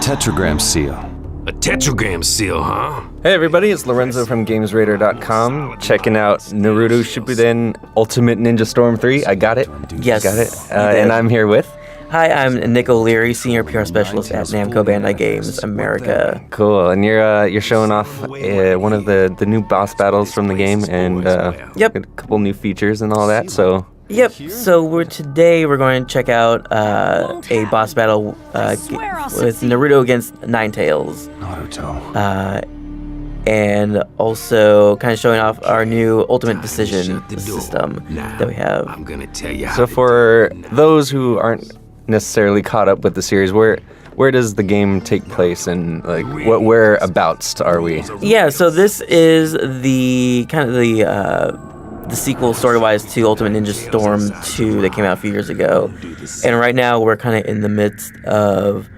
tetragram seal. A tetragram seal, huh? Hey everybody, it's Lorenzo from GamesRadar.com, checking out Naruto Shippuden Ultimate Ninja Storm 3. I got it. Yes. Got it. And I'm here with... Hi, I'm Nick O'Leary, Senior PR Specialist at Namco Bandai Games America. Cool, and you're showing off one of the new boss battles from the game, and Yep. a couple new features and all that, so... Yep, so today we're going to check out a boss battle with Naruto against Ninetales. Naruto. And also kind of showing off our new Ultimate Decision system that we have. I'm gonna tell you how So for those who aren't necessarily caught up with the series, where does the game take place, and like whereabouts are we? Yeah, so this is the kind of the sequel story-wise to Ultimate Ninja Storm 2 that came out a few years ago. And right now we're kind of in the midst of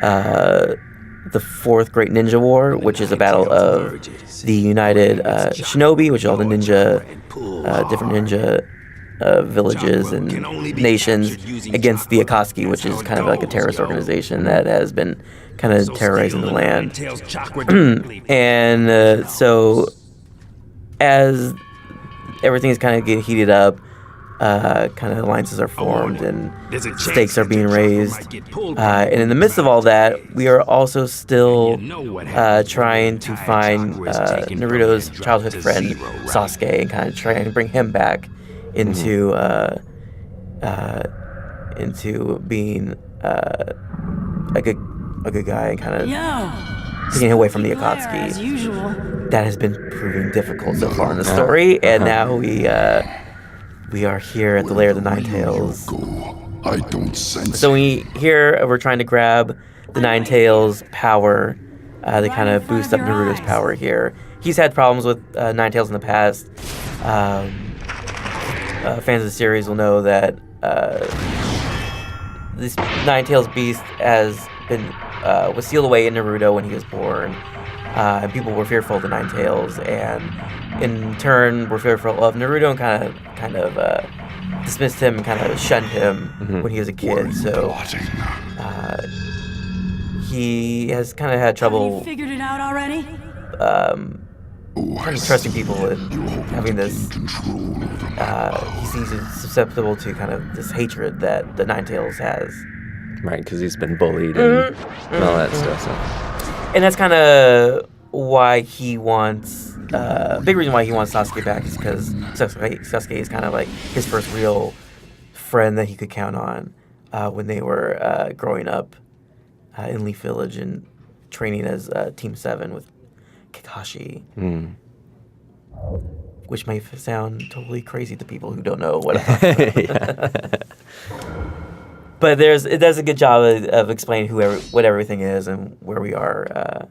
the Fourth Great Ninja War, which is a battle of the United Shinobi, which is all the ninja, different ninja villages and nations, against the Akatsuki, which is kind of like a terrorist organization that has been kind of terrorizing the land. And so as everything is kind of getting heated up, kind of alliances are formed and stakes are being raised. And in the midst of all that, we are also still trying to find Naruto's childhood friend Sasuke and kind of trying to bring him back into being a good guy and kind of taking away from the Akatsuki. That has been proving difficult so far in the story, and now we are here at the lair of the Ninetales. I don't sense. So we're trying to grab the Ninetales' power to kind of boost up Naruto's power here. He's had problems with Ninetales in the past. Fans of the series will know that this Ninetales beast has been was sealed away in Naruto when he was born. And people were fearful of the Ninetales, and in turn were fearful of Naruto and kind of dismissed him and kind of shunned him when he was a kid. So he has kind of had trouble. Have you figured it out already? Kind of trusting people and having this. He seems susceptible to kind of this hatred that the Ninetales has. Right, because he's been bullied and all that stuff. So. And that's kind of why he wants, big reason why he wants Sasuke back is because Sasuke is kind of like his first real friend that he could count on when they were growing up in Leaf Village and training as Team 7 with Kakashi. Which may sound totally crazy to people who don't know what I'm talking about. But it does a good job of explaining what everything is and where we are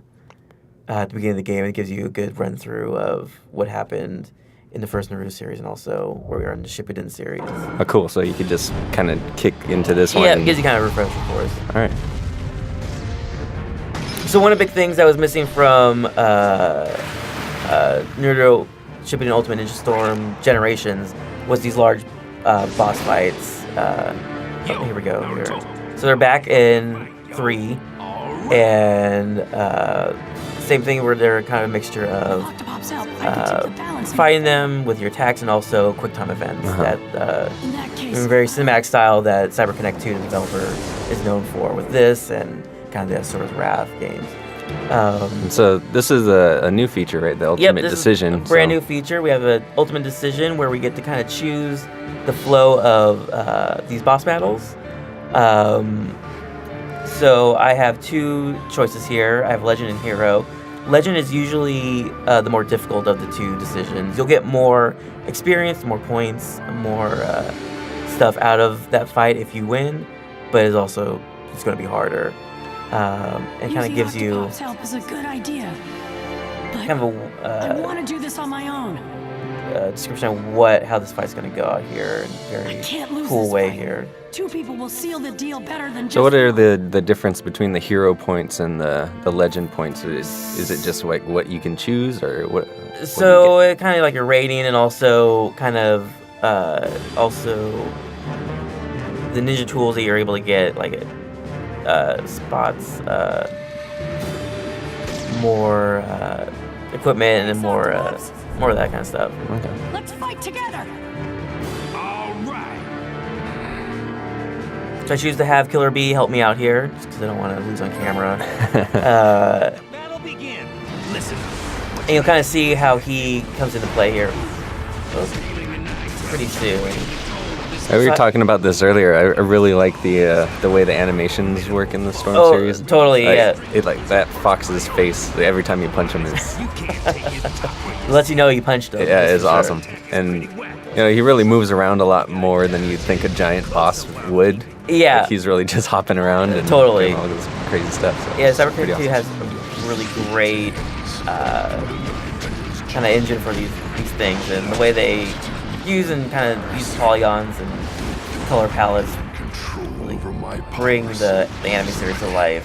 at the beginning of the game. It gives you a good run through of what happened in the first Naruto series and also where we are in the Shippuden series. Oh, cool. So you could just kind of kick into this one. Yeah, it gives you kind of a refresher for us. All right. So one of the big things that was missing from Naruto Shippuden Ultimate Ninja Storm Generations was these large boss fights. Here we go. Here. So they're back in 3, and same thing where they're kind of a mixture of fighting them with your attacks and also quick time events that in very cinematic style that CyberConnect 2, the developer, is known for with this and kind of the Asura's Wrath games. So this is a new feature, right? The Ultimate Decision. Is a brand new feature. We have an Ultimate Decision where we get to kind of choose the flow of these boss battles. So I have 2 choices here. I have Legend and Hero. Legend is usually the more difficult of the 2 decisions. You'll get more experience, more points, more stuff out of that fight if you win, but it's going to be harder. And kind of gives you help is a good idea. But kind of I want to do this on my own. Description of how this fight's going to go out here in a very cool way here. 2 people will seal the deal better than just... So what are the difference between the hero points and the legend points? Is it just like what you can choose, or what? So it kind of like your rating, and also kind of the ninja tools that you're able to get, like spots more equipment and more of that kind of stuff. Okay. Let's fight together. All right. So I choose to have Killer Bee help me out here, just because I don't want to lose on camera. Battle begin. Listen up. And you'll kind of see how he comes into play here. Pretty soon. We were talking about this earlier. I really like the way the animations work in the Storm Oh, series. totally, Like, yeah. It like that Fox's face every time you punch him is It lets you know you punched him. yeah, that's it's for sure. awesome. And he really moves around a lot more than you'd think a giant boss would. Yeah. Like, he's really just hopping around and Totally. doing all this crazy stuff. So Yeah, it's Cyber pretty 2 awesome. has a really great kind of engine for these things, and the way they use polygons and color palettes really bring the anime series to life.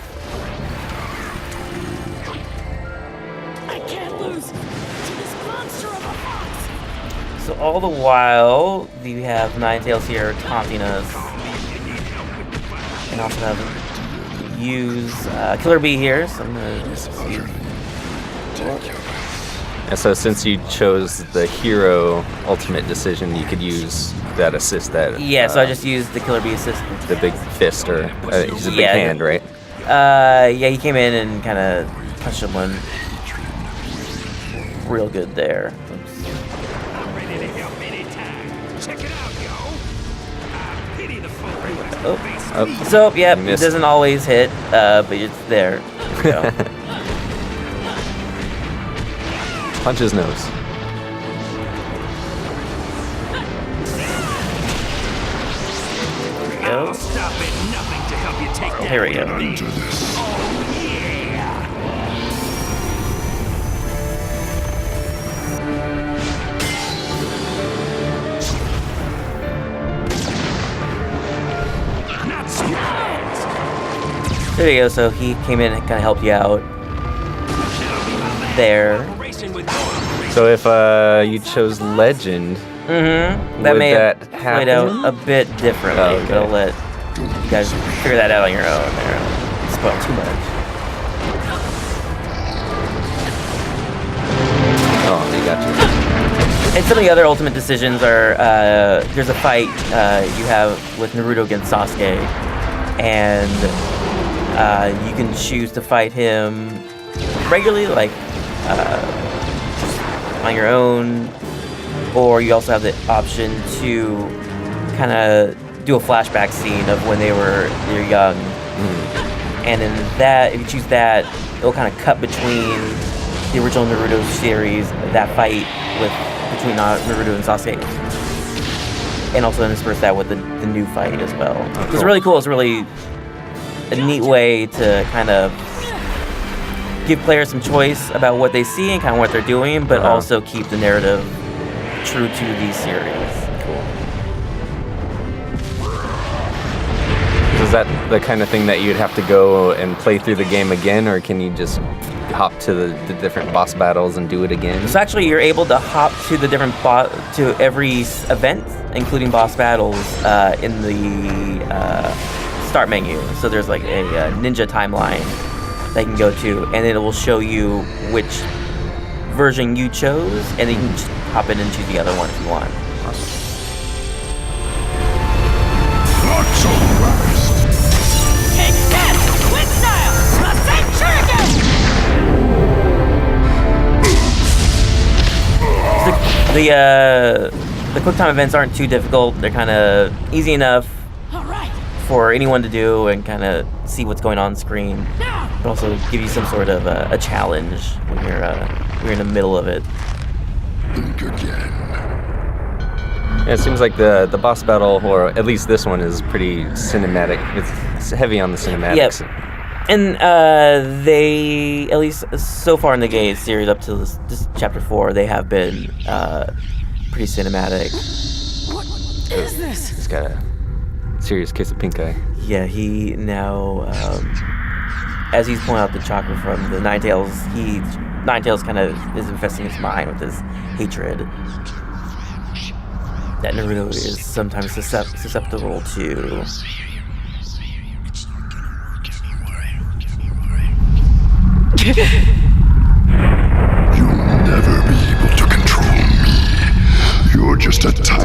I can't lose to this monster of a fox. So all the while, we have Ninetales here taunting us, and also have use Killer Bee here. So I'm gonna just use. And so since you chose the hero ultimate decision, you could use that assist that. Yeah, so I just used the Killer Bee assist. the big fist or he's a big Yeah. hand, right? Yeah, he came in and kind of punched someone real good there. Ready to help anytime. Check it out, yo. I pity the folk who have Oh. to face Oh. me. So, yep, You it missed. doesn't always hit, but it's there. There we go. Punch his nose. Go. Stop at nothing to help you take that. Here we go. Into this. Not surprised. There you go. So he came in and kind of helped you out there. Racing with Goro. So if you chose Legend, Mm-hmm. That Would may that have played out happen? a bit differently, Oh, okay. but I'll let you guys figure that out on your own there. Don't spoil too much. oh, they got you. And some of the other ultimate decisions are there's a fight you have with Naruto against Sasuke, and you can choose to fight him regularly, like on your own, or you also have the option to kind of do a flashback scene of when they're young. And in that, if you choose that, it'll kind of cut between the original Naruto series, that fight between Naruto and Sasuke, and also intersperse that with the new fight as well. cool. It's really cool. It's really a neat way to kind of give players some choice about what they see and kind of what they're doing, but Uh-huh. also keep the narrative true to these series. Cool. Is that the kind of thing that you'd have to go and play through the game again, or can you just hop to the different boss battles and do it again? So actually, you're able to hop to the different to every event, including boss battles, in the start menu. So there's like a ninja timeline that you can go to, and it will show you which version you chose, and then you can just hop in and choose the other one if you want. Not so fast. Take that! Quick style! Rasen Shuriken! The quick time events aren't too difficult. They're kind of easy enough All right, for anyone to do and kind of see what's going on screen, now! but also give you some sort of a challenge when you're in the middle of it. Think again. Yeah, it seems like the boss battle, or at least this one, is pretty cinematic. It's heavy on the cinematics. Yep. And they, at least so far in the game series up to this chapter 4, they have been pretty cinematic. What is this? He's got a serious case of pink eye. Yeah, he now, as he's pulling out the chakra from the Ninetales, Ninetales kind of is infesting his mind with his hatred that Naruto is sometimes susceptible to.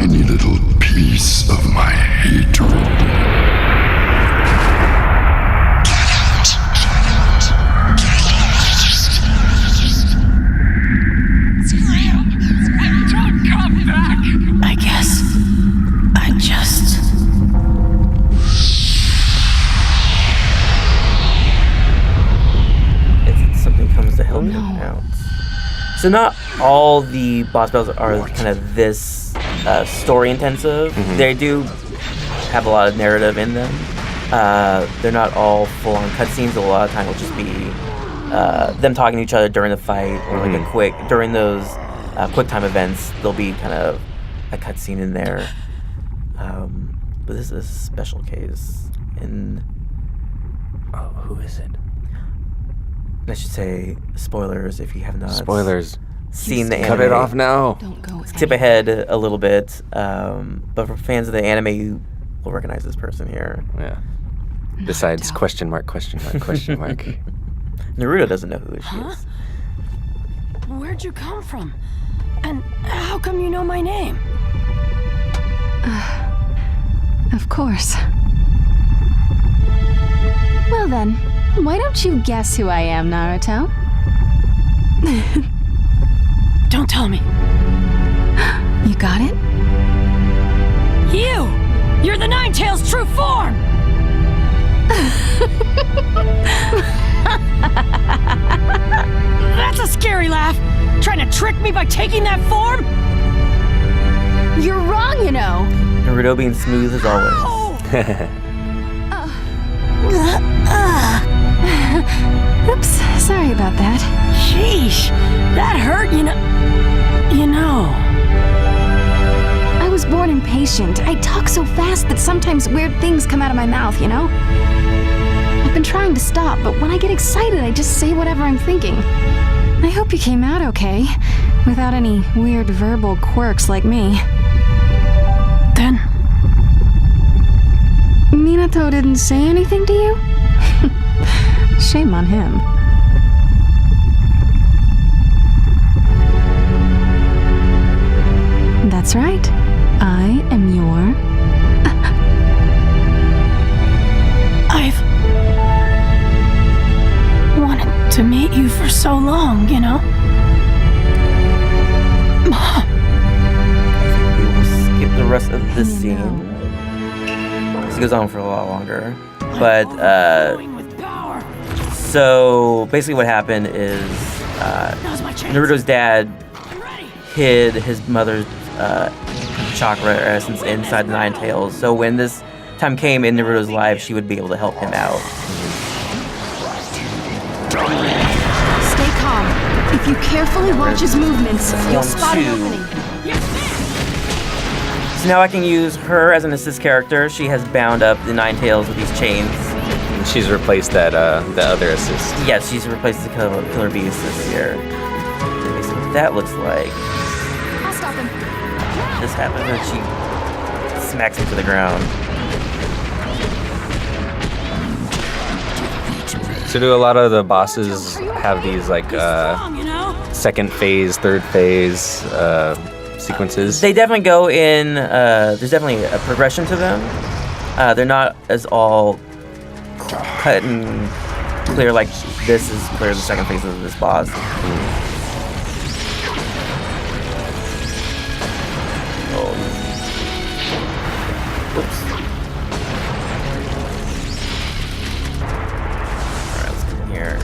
tiny little piece of my hatred. Don't come back! I guess I just... If something comes to help him out. So not all the boss battles are kind of this story intensive. They do have a lot of narrative in them. They're not all full on cutscenes. A lot of time will just be them talking to each other during the fight, or like a quick during those quick time events. There'll be kind of a cutscene in there. But this is a special case. And Oh, who is it? I should say spoilers if you have not Spoilers. seen the anime. Cut it off now. Don't go Skip ahead a little bit, but for fans of the anime, you will recognize this person here. Yeah. Besides question mark, question mark, question mark. Naruto doesn't know who she Huh? is. Where'd you come from? And how come you know my name? Of course. Well then, why don't you guess who I am, Naruto? Don't tell me. You got it? You! You're the Ninetales' true form! That's a scary laugh! Trying to trick me by taking that form? You're wrong, you know. Naruto being smooth as always. Oops, sorry about that. Sheesh, that hurt, you know. I was born impatient. I talk so fast that sometimes weird things come out of my mouth, you know? I've been trying to stop, but when I get excited, I just say whatever I'm thinking. I hope you came out okay, without any weird verbal quirks like me. Then, Minato didn't say anything to you? Shame on him. That's right. I am your... I've wanted to meet you for so long, you know? Mom, We will skip the rest of this You scene. know. This goes on for a lot longer. But, overflowing with power. so basically what happened is Now's my chance. Naruto's dad I'm ready. hid his mother's chakra essence inside the Nine Tails. So when this time came in Naruto's life, she would be able to help him out. Stay calm. If you carefully watch his movements, you'll spot an 2. opening. So now I can use her as an assist character. She has bound up the Nine Tails with these chains. And she's replaced that the other assist. Yes, she's replaced the Killer Bee assist here. Okay, so what that looks like. I'll stop him. This happens and she smacks him to the ground. So do a lot of the bosses have these like Strong, you know? second phase, third phase sequences? They definitely go in, there's definitely a progression to them. They're not as all cut and clear like this is clear the second phase of this boss. Oh. Oops. Alright, let's come in here.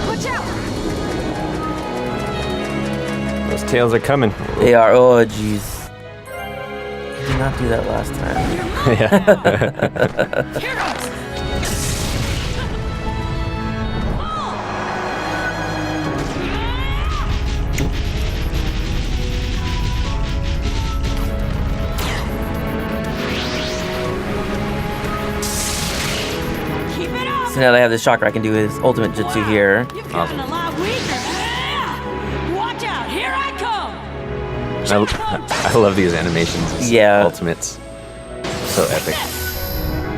Watch out! Those tails are coming. They are, oh jeez. I did not do that last time. Yeah. Here goes. Keep it up. So now that I have this chakra, I can do his ultimate jutsu here. You've gotten a lot weaker. Watch out, here I come. I love these animations. These Yeah. Ultimates. So epic.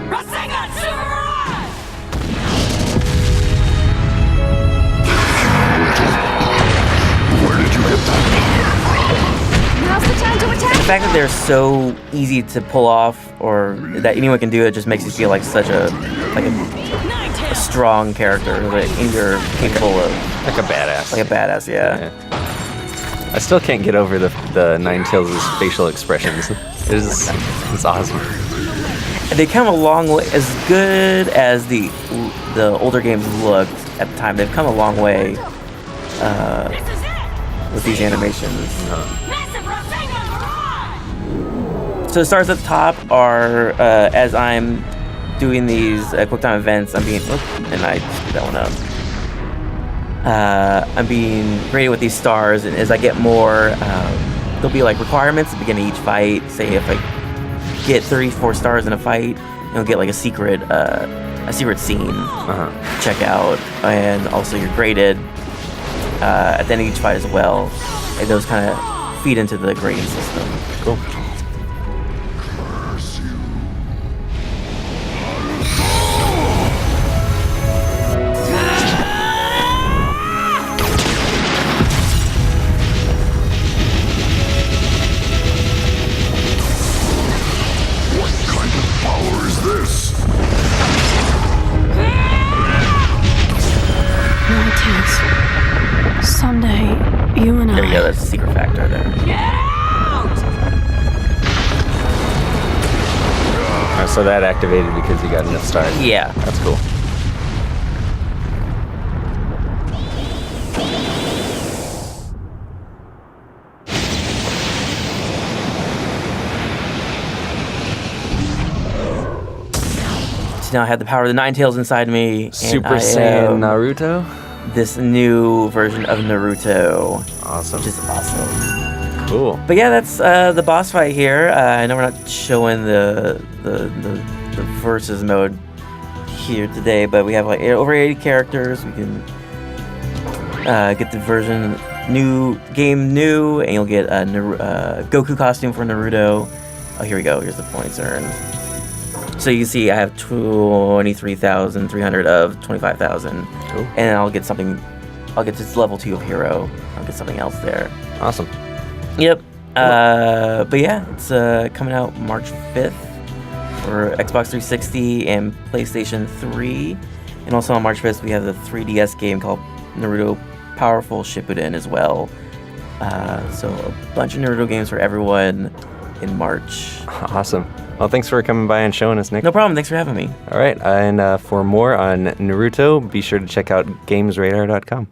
Rasengan Super Mirage! fact that they're so easy to pull off, or that anyone can do it, just makes you feel like such a strong character that you're capable of. Like a badass. Like a badass, yeah. I still can't get over the Ninetales' facial expressions. It's awesome. They come a long way. As good as the older games looked at the time, they've come a long way with these animations. So the stars at the top are as I'm doing these QuickTime events. I'm being and I screwed that one up. I'm being graded with these stars, and as I get more, there'll be like requirements at the beginning of each fight. Say if I get 34 stars in a fight, you'll get like a secret scene to check out, and also you're graded at the end of each fight as well. And those kind of feed into the grading system. Cool. Someday, you and There you go, that's the secret factor there. So that activated because you got enough stars. Yeah. That's cool. So now I have the power of the Ninetales inside me. And Super Saiyan Naruto? This new version of Naruto. Awesome. Which is awesome. Cool. But yeah, that's the boss fight here. I know we're not showing the versus mode here today, but we have like over 80 characters. We can get the version new, and you'll get a Goku costume for Naruto. Oh, here we go. Here's the points earned. So you can see I have 23,300 of 25,000. Cool. And I'll get something. I'll get this level 2 of hero. I'll get something else there. Awesome. Yep. But yeah, it's coming out March 5th for Xbox 360 and PlayStation 3. And also on March 5th, we have the 3DS game called Naruto Powerful Shippuden as well. So a bunch of Naruto games for everyone in March. Awesome. Well, thanks for coming by and showing us, Nick. No problem. Thanks for having me. All right. And for more on Naruto, be sure to check out gamesradar.com.